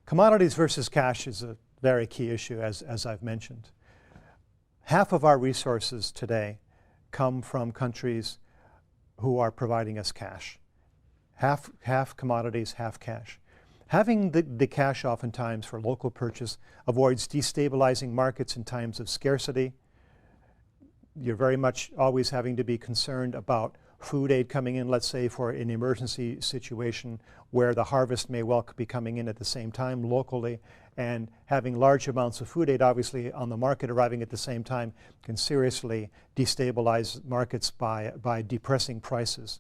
Commodities versus cash is a very key issue, as I've mentioned. Half of our resources today come from countries who are providing us cash. Half commodities, half cash. Having the cash oftentimes for local purchase avoids destabilizing markets in times of scarcity. You're very much always having to be concerned about food aid coming in, let's say, for an emergency situation where the harvest may well be coming in at the same time locally, and having large amounts of food aid obviously on the market arriving at the same time can seriously destabilize markets by depressing prices.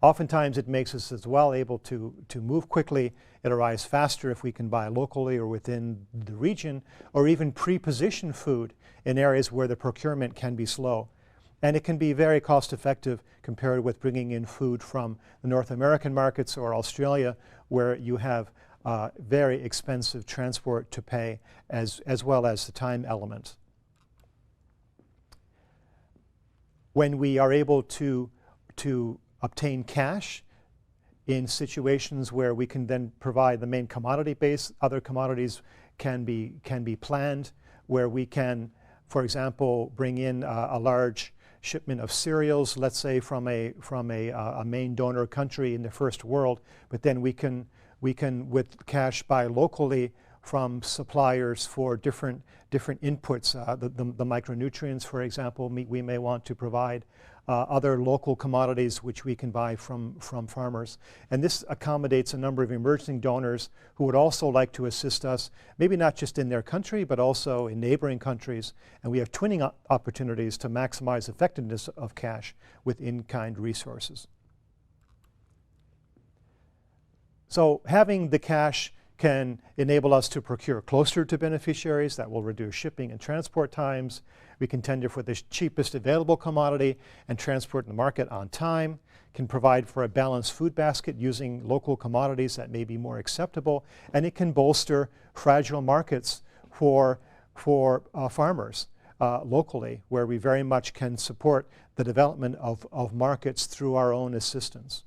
Oftentimes it makes us as well able to move quickly. It arrives faster if we can buy locally or within the region, or even pre-position food in areas where the procurement can be slow. And it can be very cost effective compared with bringing in food from the North American markets or Australia, where you have very expensive transport to pay as well as the time element. When we are able to obtain cash in situations where we can then provide the main commodity base, other commodities can be planned, where we can, for example, bring in a large shipment of cereals, let's say from a main donor country in the first world, but then we can with cash buy locally from suppliers for different inputs, the micronutrients, for example, we may want to provide, other local commodities which we can buy from farmers. And this accommodates a number of emerging donors who would also like to assist us, maybe not just in their country, but also in neighboring countries. And we have twinning opportunities to maximize effectiveness of cash with in-kind resources. So having the cash can enable us to procure closer to beneficiaries. That will reduce shipping and transport times. We can tender for the cheapest available commodity and transport in the market on time. Can provide for a balanced food basket using local commodities that may be more acceptable. And it can bolster fragile markets for farmers locally, where we very much can support the development of markets through our own assistance.